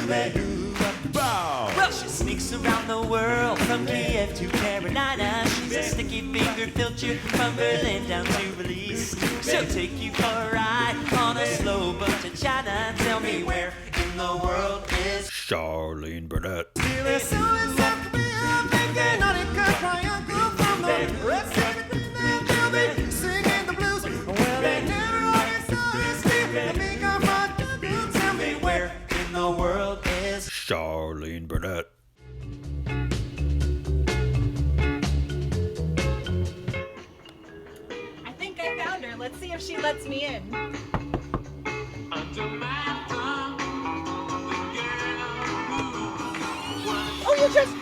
Well, she sneaks around the world from Kiev to Carolina. She's a sticky-fingered filcher from Berlin down to Belize. She'll take you for a ride on a slow boat to China. Tell me where in the world is Charlene Burnett. Charlene Burnett. I think I found her. Let's see if she lets me in. Oh, you just...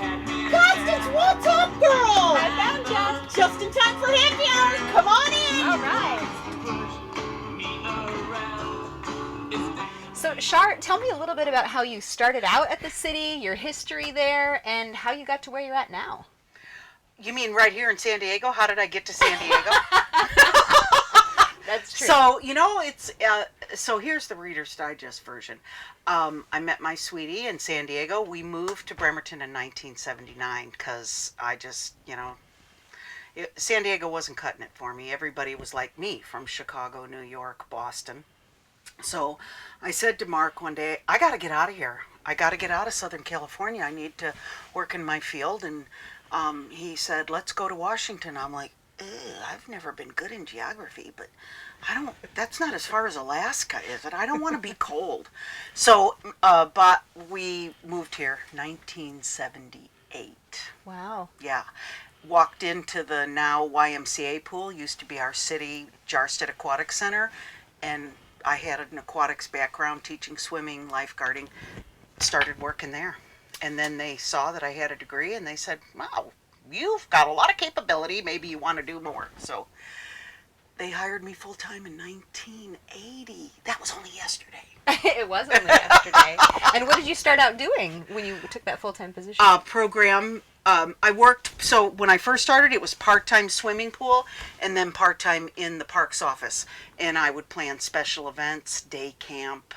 Constance, what's up, girl? I found ya. Just in time for happy hour. Come on in. All right. So, Char, tell me a little bit about how you started out at the city, your history there, and how you got to where you're at now. You mean right here in San Diego? How did I get to San Diego? That's true. So, you know, it's, so here's the Reader's Digest version. I met my sweetie in San Diego. We moved to Bremerton in 1979 because I just, you know, San Diego wasn't cutting it for me. Everybody was like me from Chicago, New York, Boston. So I said to Mark one day, I got to get out of here. I got to get out of Southern California. I need to work in my field. And he said, let's go to Washington. I'm like, I've never been good in geography, but that's not as far as Alaska, is it? I don't want to be cold. So, but we moved here 1978. Wow. Yeah. Walked into the now YMCA pool, used to be our city Jarstead Aquatic Center, and I had an aquatics background, teaching swimming, lifeguarding, started working there. And then they saw that I had a degree and they said, wow, you've got a lot of capability, maybe you want to do more. So they hired me full-time in 1980. That was only yesterday. It was only yesterday. And what did you start out doing when you took that full-time position? Program. I worked, so when I first started, it was part-time swimming pool and then part-time in the parks office. And I would plan special events, day camp,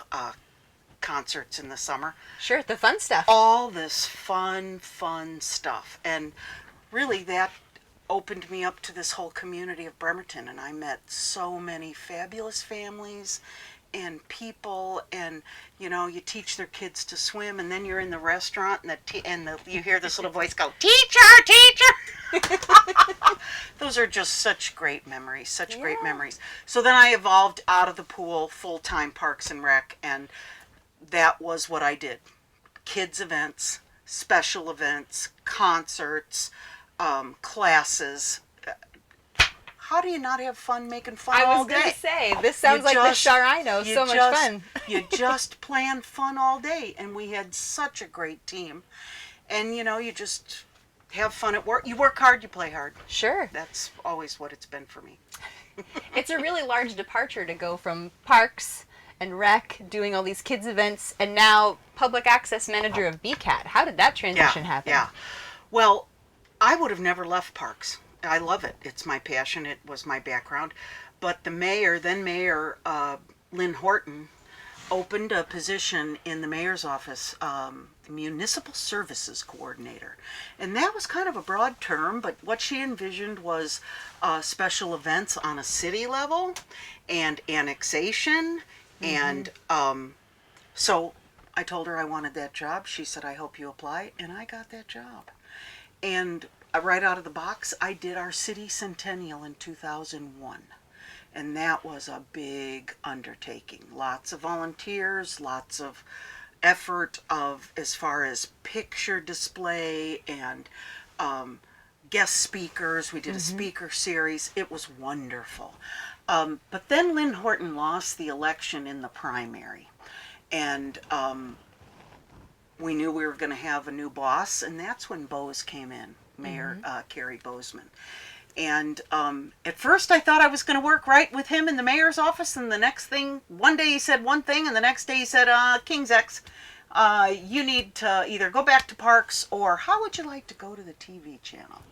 concerts in the summer. Sure, the fun stuff. All this fun stuff. And really that opened me up to this whole community of Bremerton. And I met so many fabulous families and people, and you know, you teach their kids to swim, and then you're in the restaurant, and you hear this little voice go, teacher. Those are just such great memories, great memories. So then I evolved out of the pool, full-time Parks and Rec, and that was what I did. Kids events, special events, concerts, classes. How do you not have fun making fun all day? I was going to say, this sounds like the Char I know. So much fun. You just plan fun all day. And we had such a great team. And, you know, you just have fun at work. You work hard, you play hard. Sure. That's always what it's been for me. It's a really large departure to go from parks and rec, doing all these kids events, and now public access manager of BKAT. How did that transition happen? Yeah. Well, I would have never left parks. I love it. It's my passion. It was my background. But the mayor, then Mayor Lynn Horton, opened a position in the mayor's office, Municipal Services Coordinator. And that was kind of a broad term, but what she envisioned was special events on a city level and annexation. And so I told her I wanted that job. She said, I hope you apply. And I got that job. And right out of the box, I did our city centennial in 2001. And that was a big undertaking. Lots of volunteers, lots of effort as far as picture display and guest speakers. We did a speaker series. It was wonderful. But then Lynn Horton lost the election in the primary. And we knew we were going to have a new boss, and that's when Bose came in. Mayor Kerry Bozeman. And at first I thought I was going to work right with him in the mayor's office, and the next thing, one day he said one thing, and the next day he said, King's X, you need to either go back to parks, or how would you like to go to the TV channel?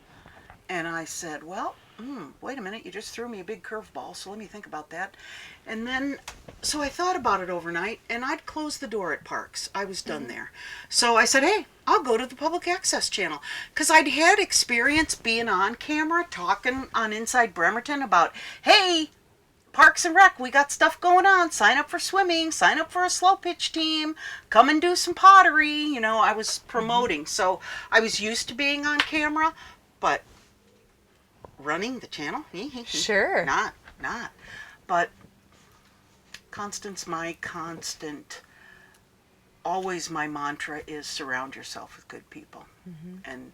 And I said, well, wait a minute, you just threw me a big curveball, so let me think about that. And then, so I thought about it overnight, and I'd close the door at Parks. I was done there. So I said, hey, I'll go to the public access channel. Because I'd had experience being on camera, talking on Inside Bremerton about, hey, Parks and Rec, we got stuff going on. Sign up for swimming, sign up for a slow pitch team, come and do some pottery. You know, I was promoting. So I was used to being on camera, but running the channel? Sure. Not. But Constance, my constant, always my mantra is surround yourself with good people. And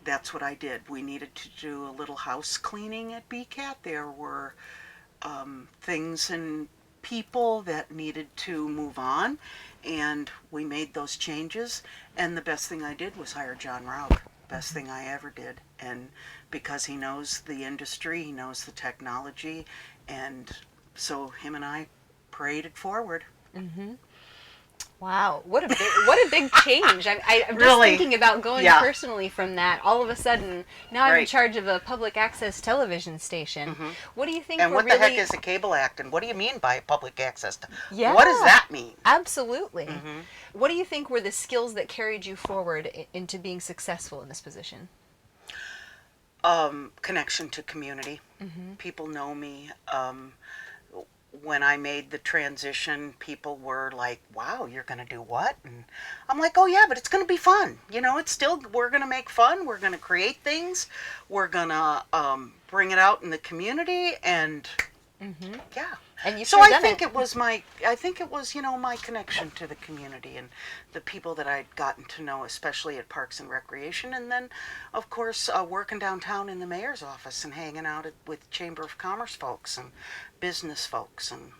that's what I did. We needed to do a little house cleaning at BKAT. There were things and people that needed to move on, and we made those changes. And the best thing I did was hire John Raub. Best thing I ever did. And because he knows the industry, he knows the technology, and so him and I paraded forward. Wow, what a big change! I'm just Really? thinking about going Yeah. personally from that. All of a sudden, now I'm in Right. charge of a public access television station. What do you think? And we're what the heck really... is a cable act, and what do you mean by public access? Yeah. What does that mean? Absolutely. What do you think were the skills that carried you forward into being successful in this position? Connection to community. People know me. When I made the transition, people were like, wow, you're going to do what? And I'm like, oh yeah, but it's going to be fun. You know, it's still, we're going to make fun. We're going to create things. We're going to bring it out in the community. And yeah. And you've So sure I done think it. it was, you know, my connection to the community and the people that I'd gotten to know, especially at Parks and Recreation. And then, of course, working downtown in the mayor's office and hanging out with Chamber of Commerce folks and business folks. And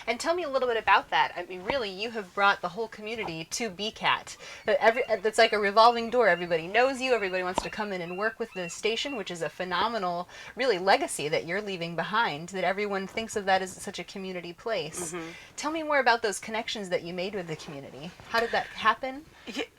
And tell me a little bit about that. I mean, really, you have brought the whole community to BKAT. That's like a revolving door. Everybody knows you. Everybody wants to come in and work with the station, which is a phenomenal, really, legacy that you're leaving behind, that everyone thinks of that as such a community place. Tell me more about those connections that you made with the community. How did that happen?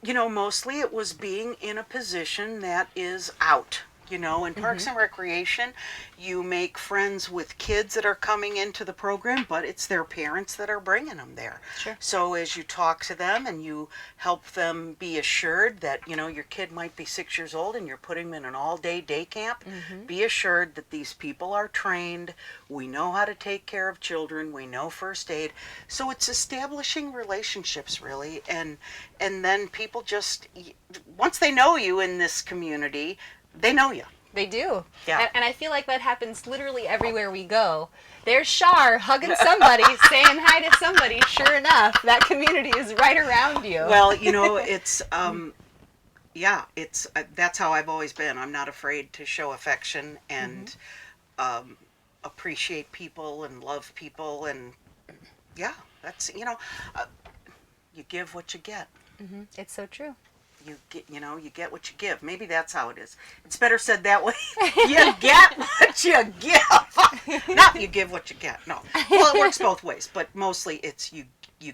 you know, mostly it was being in a position that is out. You know, in Parks and Recreation, you make friends with kids that are coming into the program, but it's their parents that are bringing them there. Sure. So as you talk to them and you help them be assured that, you know, your kid might be 6 years old and you're putting them in an all-day day camp, be assured that these people are trained. We know how to take care of children. We know first aid. So it's establishing relationships, really. And then people just, once they know you in this community, they know you. They do. Yeah. And I feel like that happens literally everywhere we go. There's Char hugging somebody, saying hi to somebody. Sure enough, that community is right around you. Well, you know, it's, yeah, it's, that's how I've always been. I'm not afraid to show affection and appreciate people and love people. And yeah, that's, you know, you give what you get. It's so true. You get, you know, you get what you give. Maybe that's how it is. It's better said that way. You get what you give. Not you give what you get. No. Well, it works both ways, but mostly it's you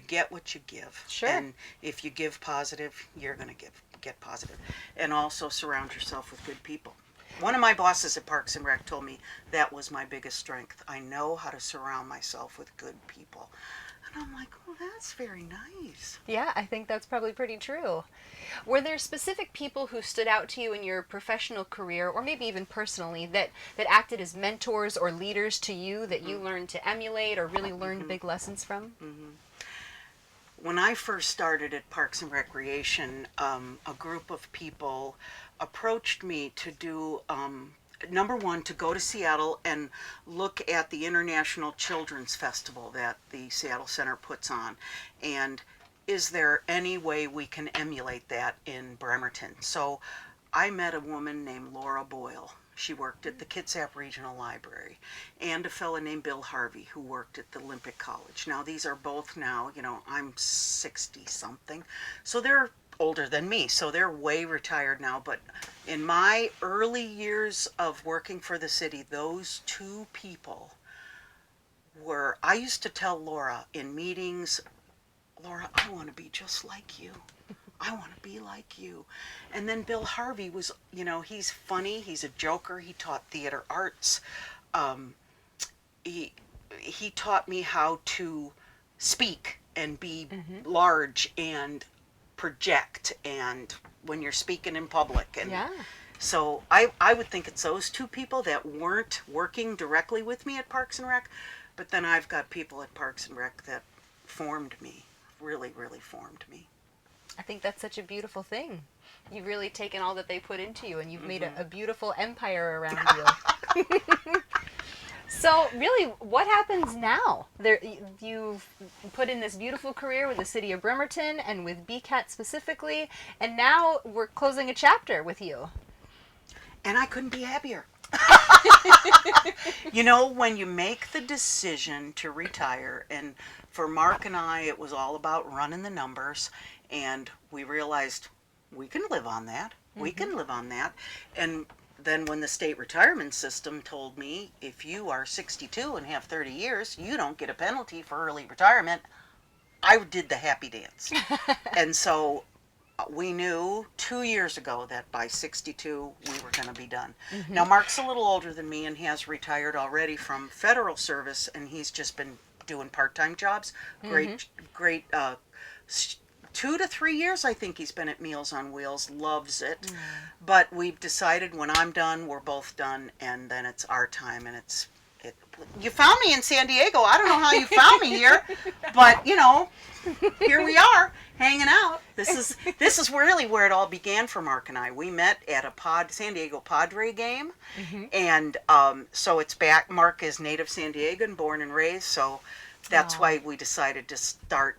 get what you give. Sure. And if you give positive, you're going to get positive. And also surround yourself with good people. One of my bosses at Parks and Rec told me that was my biggest strength. I know how to surround myself with good people. And I'm like, well, that's very nice. Yeah, I think that's probably pretty true. Were there specific people who stood out to you in your professional career, or maybe even personally, that acted as mentors or leaders to you that you learned to emulate or really learned big lessons from? When I first started at Parks and Recreation, a group of people approached me to do, number one, to go to Seattle and look at the International Children's Festival that the Seattle Center puts on. And is there any way we can emulate that in Bremerton? So I met a woman named Laura Boyle. She worked at the Kitsap Regional Library, and a fellow named Bill Harvey who worked at the Olympic College. Now these are both now, you know, I'm 60 something, so they're older than me, so they're way retired now. But in my early years of working for the city, those two people were, I used to tell Laura in meetings, Laura, I want to be just like you. I want to be like you. And then Bill Harvey was, he's funny. He's a joker. He taught theater arts. He taught me how to speak and be large and project, and when you're speaking in public. And Yeah. so I would think it's those two people that weren't working directly with me at Parks and Rec, but then I've got people at Parks and Rec that formed me, really, really formed me. I think that's such a beautiful thing. You've really taken all that they put into you, and you've made a beautiful empire around you. So, really, what happens now? You've put in this beautiful career with the city of Bremerton and with BKAT specifically, and now we're closing a chapter with you. And I couldn't be happier. When you make the decision to retire, and for Mark and I, it was all about running the numbers, and we realized we can live on that. We can live on that. And then when the state retirement system told me, if you are 62 and have 30 years, you don't get a penalty for early retirement, I did the happy dance. And so we knew 2 years ago that by 62 we were going to be done. Now Mark's a little older than me and has retired already from federal service, and he's just been doing part-time jobs. Great 2 to 3 years I think he's been at Meals on Wheels, loves it. But we've decided when I'm done, we're both done, and then it's our time. And you found me in San Diego. I don't know how you found me here, but here we are hanging out. This is really where it all began for Mark and I. We met at a San Diego Padre game, and so it's back. Mark is native San Diegan, born and raised, so that's why we decided to start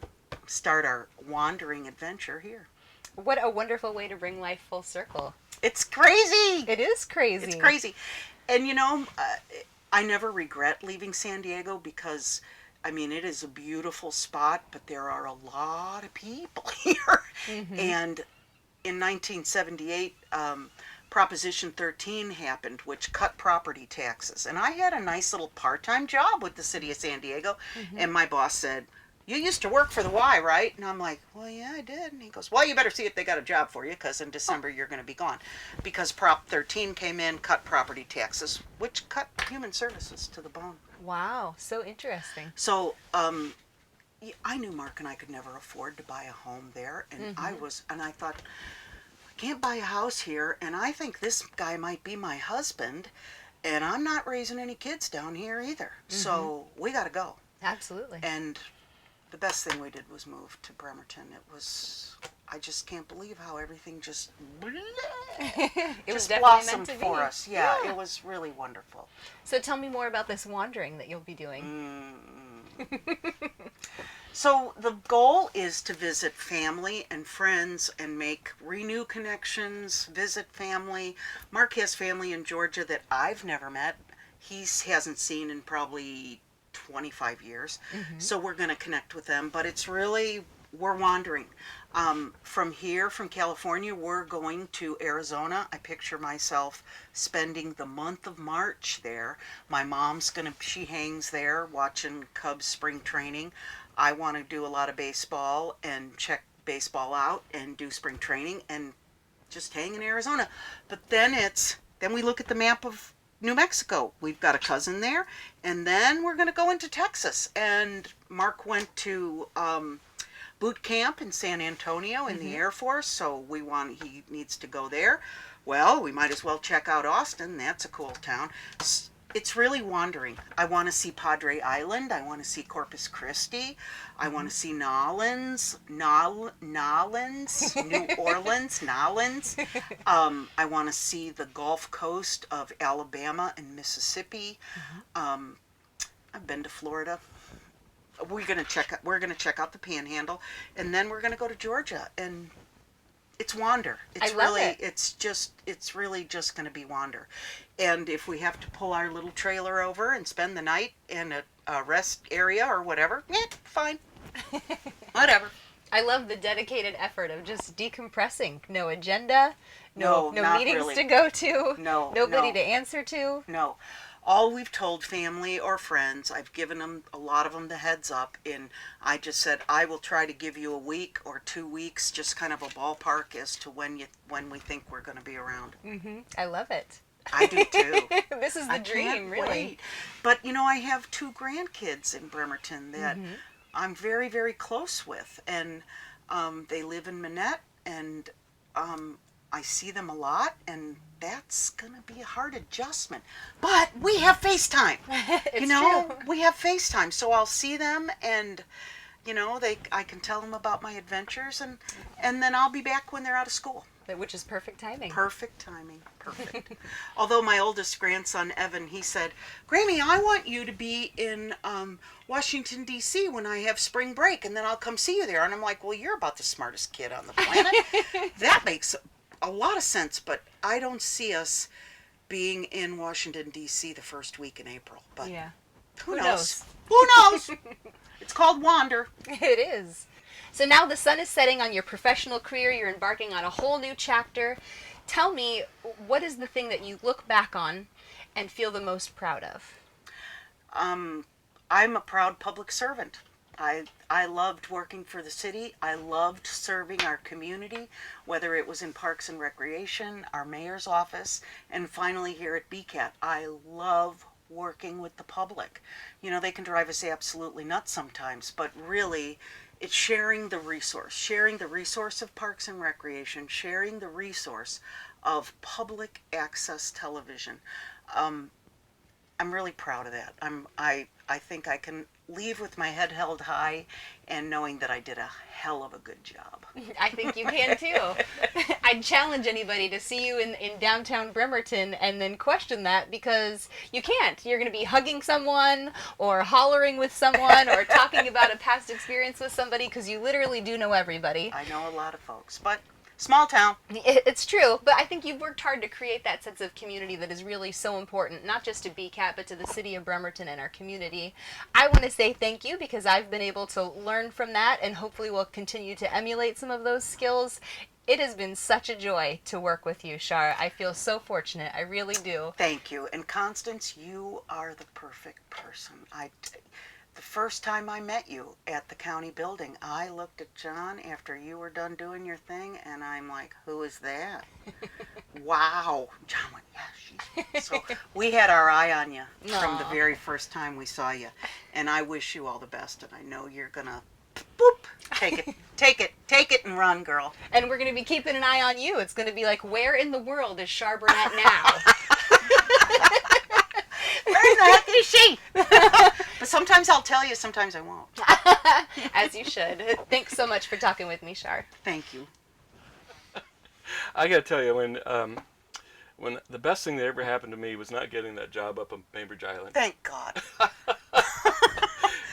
our wandering adventure here. What a wonderful way to bring life full circle. It's crazy. It is crazy. It's crazy. And I never regret leaving San Diego because, it is a beautiful spot, but there are a lot of people here. And in 1978, Proposition 13 happened, which cut property taxes. And I had a nice little part-time job with the city of San Diego, and my boss said, "You used to work for the Y, right?" And I'm like, "Well, yeah, I did." And he goes, "Well, you better see if they got a job for you, because in December you're going to be gone." Because Prop 13 came in, cut property taxes, which cut human services to the bone. Wow, so interesting. So I knew Mark and I could never afford to buy a home there. And I thought, I can't buy a house here. And I think this guy might be my husband. And I'm not raising any kids down here either. So we got to go. Absolutely. And the best thing we did was move to Bremerton. I just can't believe how everything just blossomed for us. Yeah, it was really wonderful. So tell me more about this wandering that you'll be doing. So the goal is to visit family and friends and renew connections, visit family. Mark has family in Georgia that I've never met. He hasn't seen in probably 25 years. So we're going to connect with them, but it's really, we're wandering. From here, from California, we're going to Arizona. I picture myself spending the month of March there. My mom's she hangs there watching Cubs spring training. I want to do a lot of baseball and check baseball out and do spring training and just hang in Arizona. But then we look at the map of New Mexico. We've got a cousin there, and then we're going to go into Texas. And Mark went to boot camp in San Antonio in the Air Force, so he needs to go there. Well, we might as well check out Austin. That's a cool town. It's really wandering. I want to see Padre Island. I want to see Corpus Christi. I want to see Nolens, New Orleans, Nolens. I want to see the Gulf Coast of Alabama and Mississippi. I've been to Florida. We're gonna check out the Panhandle, and then we're gonna go to Georgia, and it's wander. It's really just gonna be wander. And if we have to pull our little trailer over and spend the night in a rest area or whatever, fine. Whatever. I love the dedicated effort of just decompressing. No agenda, no meetings really. to go to, nobody to answer to. No. all we've told family or friends, I've given them, a lot of them, the heads up, and I just said, I will try to give you a week or 2 weeks, just kind of a ballpark as to when we think we're going to be around. I love it. I do too. This is the I dream, can't really. wait. But I have 2 grandkids in Bremerton that I'm very, very close with, and they live in Manette, and I see them a lot, and that's gonna be a hard adjustment. But we have FaceTime. It's true. We have FaceTime, so I'll see them, and I can tell them about my adventures, and then I'll be back when they're out of school. Which is perfect timing. Perfect timing. Perfect. Although my oldest grandson, Evan, he said, Grammy, I want you to be in Washington, D.C. when I have spring break, and then I'll come see you there. And I'm like, well, you're about the smartest kid on the planet. That makes a lot of sense, but I don't see us being in Washington, D.C. the first week in April. But Yeah. who knows? Who knows? It's called Wander. It is. So now the sun is setting on your professional career. You're embarking on a whole new chapter. Tell me, what is the thing that you look back on and feel the most proud of? I'm a proud public servant. I loved working for the city. I loved serving our community, whether it was in Parks and Recreation, our mayor's office, and finally here at BKAT. I love working with the public. They can drive us absolutely nuts sometimes, but really, it's sharing the resource of Parks and Recreation, sharing the resource of public access television. I'm really proud of that. I think I can leave with my head held high and knowing that I did a hell of a good job. I think you can too. I'd challenge anybody to see you in downtown Bremerton and then question that, because you can't. You're going to be hugging someone or hollering with someone or talking about a past experience with somebody, because you literally do know everybody. I know a lot of folks, but small town. It's true, but I think you've worked hard to create that sense of community that is really so important, not just to BKAT, but to the city of Bremerton and our community. I want to say thank you, because I've been able to learn from that, and hopefully we'll continue to emulate some of those skills. It has been such a joy to work with you, Char. I feel so fortunate. I really do. Thank you. And Constance, you are the perfect person. The first time I met you at the county building, I looked at John after you were done doing your thing, and I'm like, who is that? Wow. John went, yeah, she's... So we had our eye on you from the very first time we saw you. And I wish you all the best, and I know you're going to, boop, take it and run, girl. And we're going to be keeping an eye on you. It's going to be like, where in the world is Char Burnett now? Where the heck is she? But sometimes I'll tell you, sometimes I won't. As you should. Thanks so much for talking with me, Char. Thank you. I gotta tell you, when the best thing that ever happened to me was not getting that job up on Bainbridge Island. Thank God.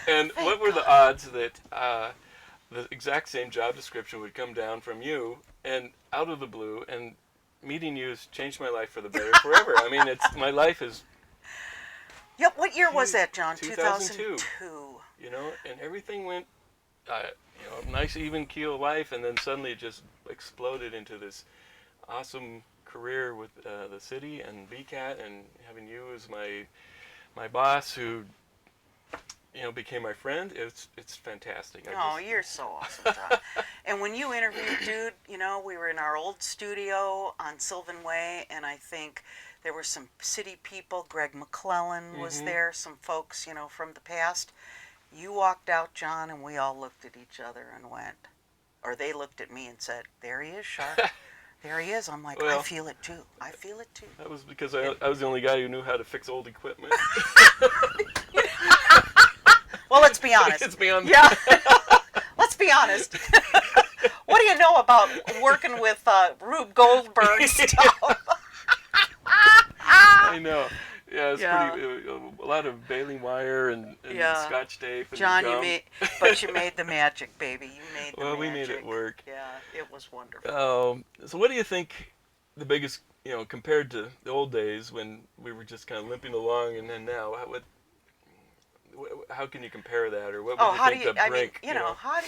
And what were the odds that the exact same job description would come down from you and out of the blue, and meeting you has changed my life for the better forever. I mean, my life is... Yeah, what year was that, John? 2002. And everything went, nice even keel life, and then suddenly it just exploded into this awesome career with the city and BKAT, and having you as my boss, who became my friend. It's fantastic. You're so awesome, John. And when you interviewed dude, we were in our old studio on Sylvan Way, and I think there were some city people. Greg McClellan was there, some folks, from the past. You walked out, John, and we all looked at each other and went, or they looked at me and said, there he is, Char. There he is. I'm like, well, I feel it too. I feel it too. That was because I was the only guy who knew how to fix old equipment. Well, let's be honest. It's beyond. Yeah. Let's be honest. What do you know about working with Rube Goldberg stuff? I know. Yeah, it's pretty. A lot of baling wire and Scotch tape. And John, gum. you made the magic, baby. You made the magic. Well, we made it work. Yeah, it was wonderful. So what do you think the biggest, compared to the old days when we were just kind of limping along, and then now, how can you compare that, or what would Oh, you how do think you? the I mean, brink? you know, how do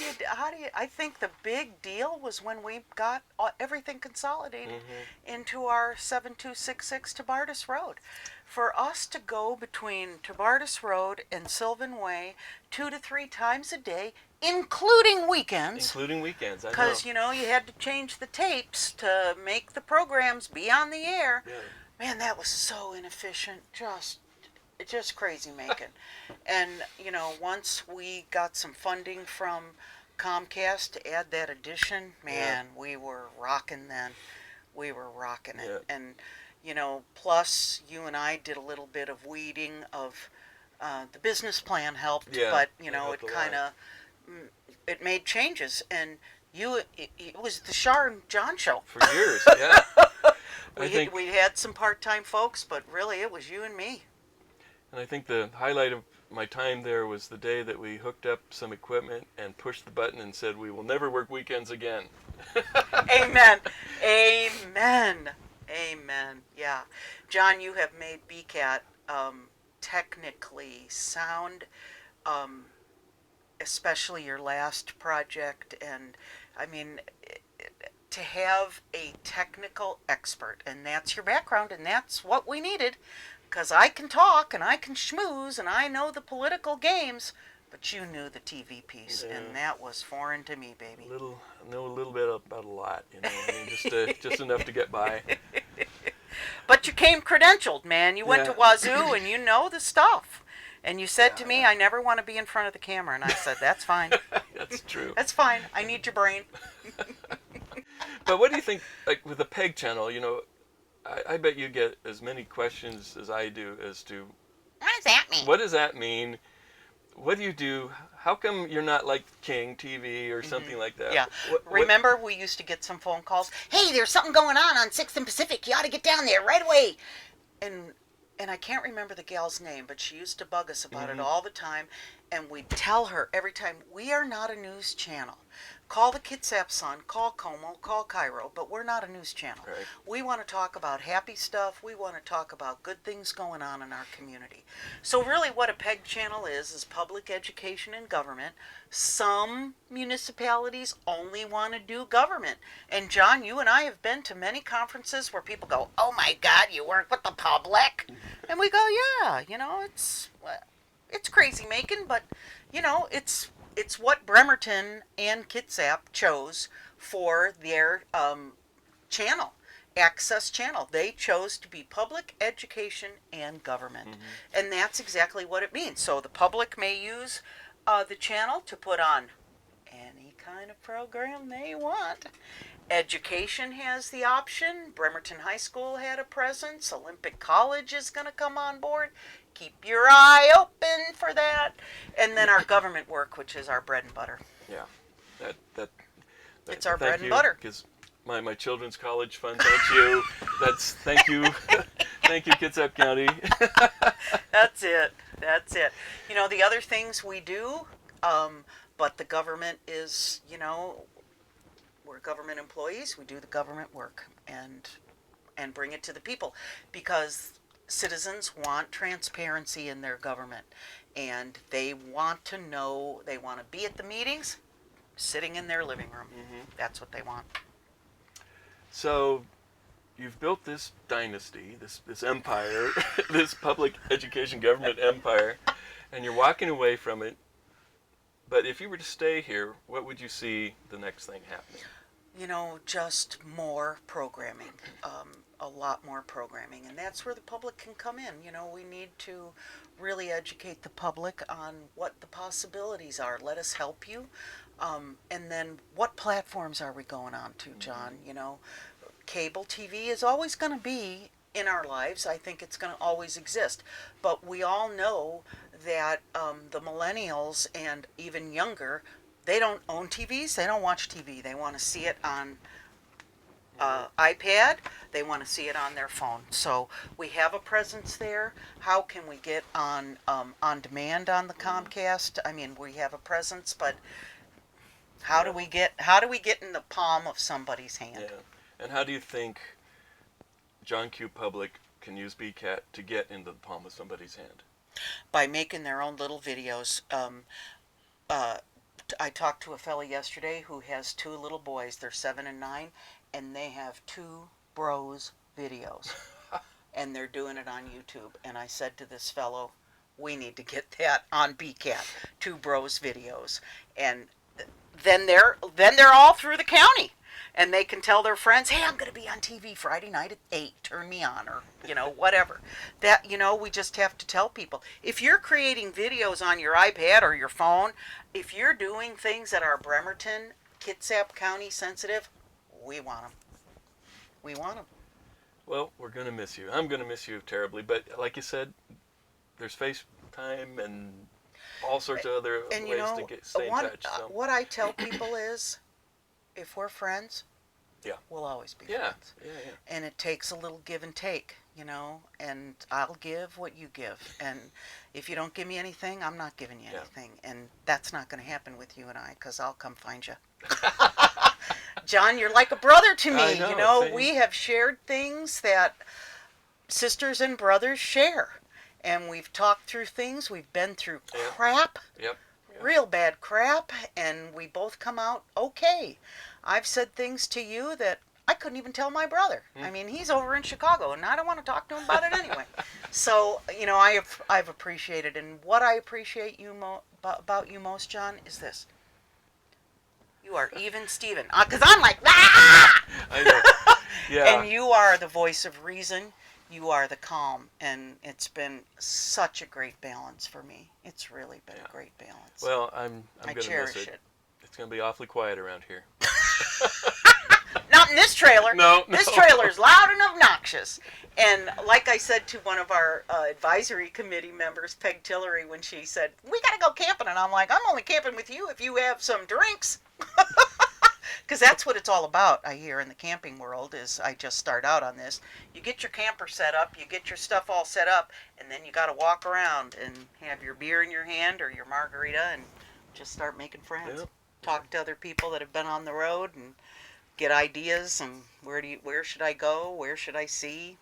you? I think the big deal was when we got everything consolidated into our 7266 Tabardis Road. For us to go between Tabardis Road and Sylvan Way 2 to 3 times a day, including weekends. Including weekends, I know. Because you know you had to change the tapes to make the programs be on the air. Yeah. Man, that was so inefficient. Just crazy making. And you know, once we got some funding from Comcast to add that addition, man, we were rocking then. We were rocking it. Yeah. And you know, plus you and I did a little bit of weeding of the business plan helped, Yeah, but you it know, helped it a kind lot. of it made changes. And it was the Char and John show. For years, yeah. We had some part-time folks, but really it was you and me. And I think the highlight of my time there was the day that we hooked up some equipment and pushed the button and said, we will never work weekends again. Amen. Amen. Amen. Yeah. John, you have made BKAT technically sound, especially your last project. And I mean, to have a technical expert, and that's your background, and that's what we needed, because I can talk and I can schmooze and I know the political games, but you knew the TV piece, and that was foreign to me, baby. I know a little bit about a lot, you know. I mean, just enough to get by. But you came credentialed, man. You went to Wazoo and you know the stuff. And you said to me, I never want to be in front of the camera. And I said, that's fine. That's true. That's fine. I need your brain. But what do you think, like with the PEG channel, you know, I bet you get as many questions as I do as to What does that mean? what does that mean? What do you do? How come you're not like King TV or something like that? Yeah. Remember, we used to get some phone calls. Hey, there's something going on 6th and Pacific. You ought to get down there right away. And I can't remember the gal's name, but she used to bug us about it all the time. And we'd tell her every time, we are not a news channel. Call the Kitsap Sun, call Como, call Cairo, but we're not a news channel. Right. We want to talk about happy stuff. We want to talk about good things going on in our community. So really what a PEG channel is public education and government. Some municipalities only want to do government. And John, you and I have been to many conferences where people go, oh my God, you work with the public? And we go, yeah, you know, it's crazy making, but you know, it's what Bremerton and Kitsap chose for their channel, access channel. They chose to be public education and government. And that's exactly what it means. So the public may use the channel to put on any kind of program they want. Education has the option. Bremerton High School had a presence. Olympic College is going to come on board. Keep your eye open for that. And then our government work, which is our bread and butter. Yeah. It's our bread and butter. Because my children's college fund, thank you. Thank you. Thank you, Kitsap County. That's it. You know, the other things we do, but the government is, you know, we're government employees. We do the government work and bring it to the people, because citizens want transparency in their government, and they want to know, they want to be at the meetings sitting in their living room. That's what they want. So you've built this dynasty, this empire, this public education government empire, and you're walking away from it. But if you were to stay here, what would you see the next thing happening? You know, just more programming, a lot more programming. And that's where the public can come in. You know, we need to really educate the public on what the possibilities are. Let us help you. And then what platforms are we going on to, John? You know, cable TV is always going to be in our lives. I think it's going to always exist. But we all know that the millennials and even younger, they don't own TVs. They don't watch TV. They want to see it on iPad. They want to see it on their phone. So we have a presence there. How can we get on demand on the Comcast? I mean, we have a presence, but how do we get in the palm of somebody's hand? Yeah. And how do you think John Q. Public can use BKAT to get into the palm of somebody's hand? by making their own little videos. I talked to a fella yesterday who has 2 little boys. They're 7 and 9, and they have 2 bros videos, and they're doing it on YouTube. And I said to this fellow, we need to get that on BKAT, 2 bros videos, and then they're all through the county. And they can tell their friends, hey, I'm going to be on TV Friday night at 8. Turn me on, or, whatever. That, we just have to tell people. If you're creating videos on your iPad or your phone, if you're doing things that are Bremerton-Kitsap County sensitive, we want them. We want them. Well, we're going to miss you. I'm going to miss you terribly. But like you said, there's FaceTime and all sorts of other ways to stay in touch. So. What I tell people is, if we're friends, we'll always be friends. Yeah. And it takes a little give and take, and I'll give what you give. And if you don't give me anything, I'm not giving you anything. And that's not going to happen with you and I, because I'll come find you. John, you're like a brother to me. I know, we have shared things that sisters and brothers share. And we've talked through things. We've been through crap. Yep. Real bad crap, and we both come out okay. I've said things to you that I couldn't even tell my brother. I mean, he's over in Chicago, and I don't want to talk to him about it anyway. So, I've appreciated, and what I appreciate about you most, John, is this. You are even Steven. Because I'm like, ah! I know. Yeah. And you are the voice of reason. You are the calm, and it's been such a great balance for me. It's really been a great balance. Well, I'm going to cherish miss it. It's going to be awfully quiet around here. Not in this trailer. No. This trailer's loud and obnoxious. And like I said to one of our advisory committee members, Peg Tillery, when she said, we got to go camping, and I'm like, I'm only camping with you if you have some drinks. Because that's what it's all about, I hear, in the camping world, is I just start out on this. You get your camper set up, you get your stuff all set up, and then you got to walk around and have your beer in your hand or your margarita and just start making friends. Yep. Talk to other people that have been on the road and get ideas and where should I go, where should I see.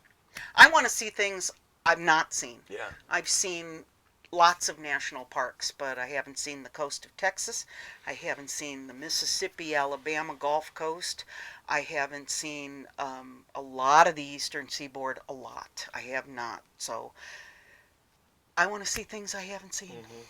I want to see things I've not seen. Yeah. I've seen lots of national parks, but I haven't seen the coast of Texas. I haven't seen the Mississippi, Alabama Gulf Coast. I haven't seen a lot of the Eastern Seaboard, a lot. I have not. So I want to see things I haven't seen. Mm-hmm.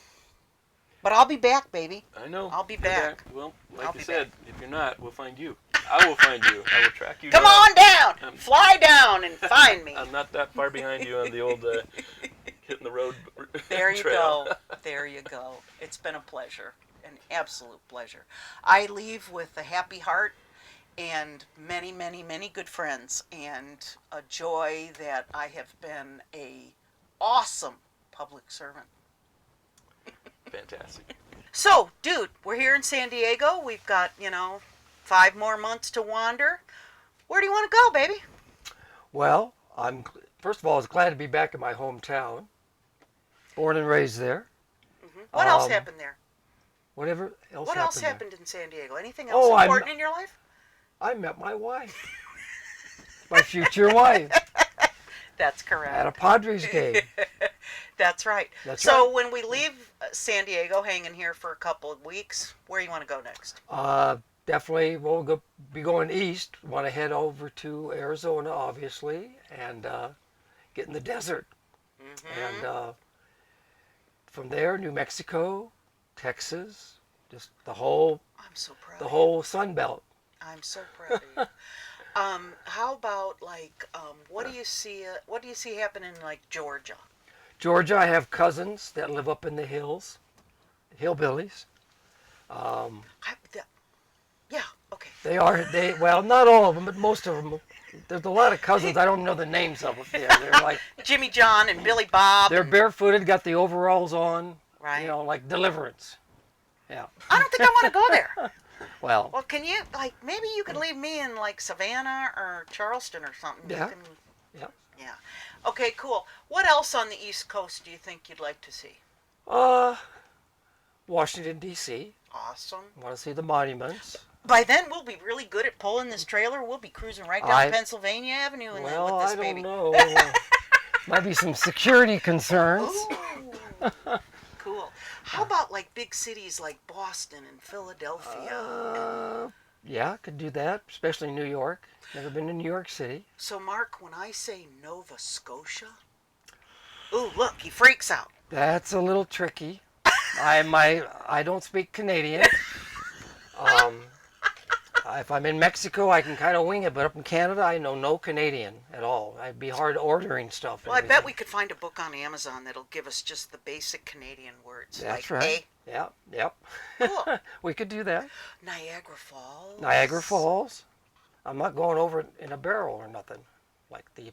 But I'll be back, baby. I know. I'll be back. Well, like you said, if you're not, we'll find you. I will find you. I will track you down. Come on down. Fly down and find me. I'm not that far behind you on the old hitting the road There you trail. go. There you go. It's been a pleasure, an absolute pleasure. I leave with a happy heart and many, many, many good friends, and a joy that I have been a awesome public servant. Fantastic. So, dude, we're here in San Diego. We've got, 5 more months to wander. Where do you want to go, baby? Well, first of all, I was glad to be back in my hometown. Born and raised there. Mm-hmm. What else happened there? Whatever else What happened else there. happened in San Diego? Anything else important in your life? I met my wife. My future wife. That's correct. At a Padres game. That's right. So when we leave San Diego, hanging here for a couple of weeks, where do you want to go next? Definitely, we'll be going east. Want to head over to Arizona, obviously, and get in the desert. Mm-hmm. And from there, New Mexico, Texas, just the whole. I'm so proud. The whole Sun Belt. I'm so proud of you. How about what do you see? What do you see happening in Georgia? Georgia, I have cousins that live up in the hills, hillbillies. Yeah, okay. Well, not all of them, but most of them. There's a lot of cousins. I don't know the names of them. Yeah, they're like Jimmy John and Billy Bob. They're barefooted, got the overalls on. Right. Like Deliverance. Yeah. I don't think I want to go there. Well, can you, maybe you could leave me in, Savannah or Charleston or something. Yeah. Yeah. Okay, cool. What else on the East Coast do you think you'd like to see? Washington, D.C. Awesome. Want to see the monuments. By then, we'll be really good at pulling this trailer. We'll be cruising right down Pennsylvania Avenue with this baby. I don't know. Might be some security concerns. Ooh. Cool. How about like big cities like Boston and Philadelphia? Yeah, could do that, especially New York. Never been to New York City. So, Mark, when I say Nova Scotia, ooh, look, he freaks out. That's a little tricky. I don't speak Canadian. If I'm in Mexico, I can kind of wing it, but up in Canada, I know no Canadian at all. I'd be hard ordering stuff. Well, I bet we could find a book on Amazon that'll give us just the basic Canadian words. That's like right. Yep. Cool. We could do that. Niagara Falls. Niagara Falls. I'm not going over it in a barrel or nothing, like the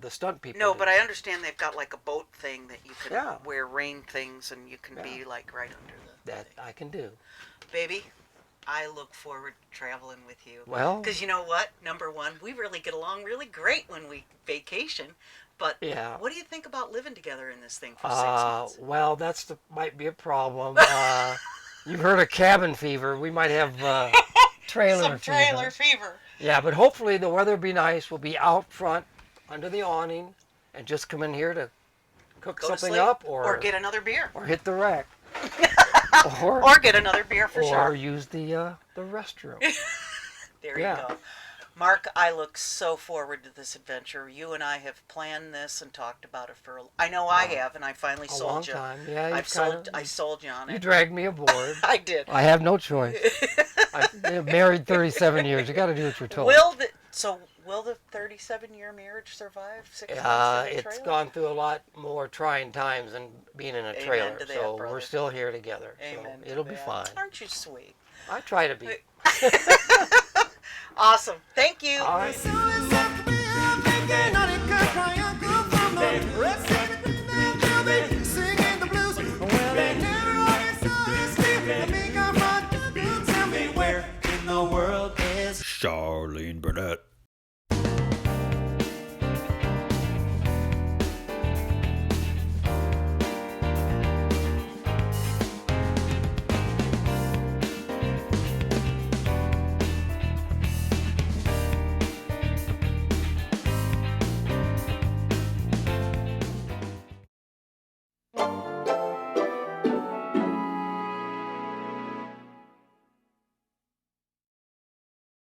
stunt people. No, do. but I understand they've got like a boat thing that you can Yeah. wear rain things and you can be like right under the That thing. I can do. Baby, I look forward to traveling with you. Well, Because you know what? Number one, we really get along really great when we vacation. But yeah. what do you think about living together in this thing for 6 months? Well, might be a problem. You've heard of cabin fever. We might have trailer fever. Yeah, but hopefully the weather will be nice. We'll be out front under the awning and just come in here to cook Go to something sleep, up or get another beer. or hit the rack. or Get another beer for sure. Or use the restroom. There Yeah. you go. Mark, I look so forward to this adventure. You and I have planned this and talked about it for I know I have, and I finally A sold long you. time. Yeah, I sold you on You it. dragged me aboard. I did. I have no choice. I've been married 37 years. You got to do what you're told. Will the 37-year marriage survive 6 months in a It's trailer? gone through a lot more trying times than being in a Amen trailer. to that, So brother. we're still here together. Amen. So it'll be fine. Aren't you sweet? I try to be. Awesome. Thank you. All right. Where in the world is Charlene Burnett.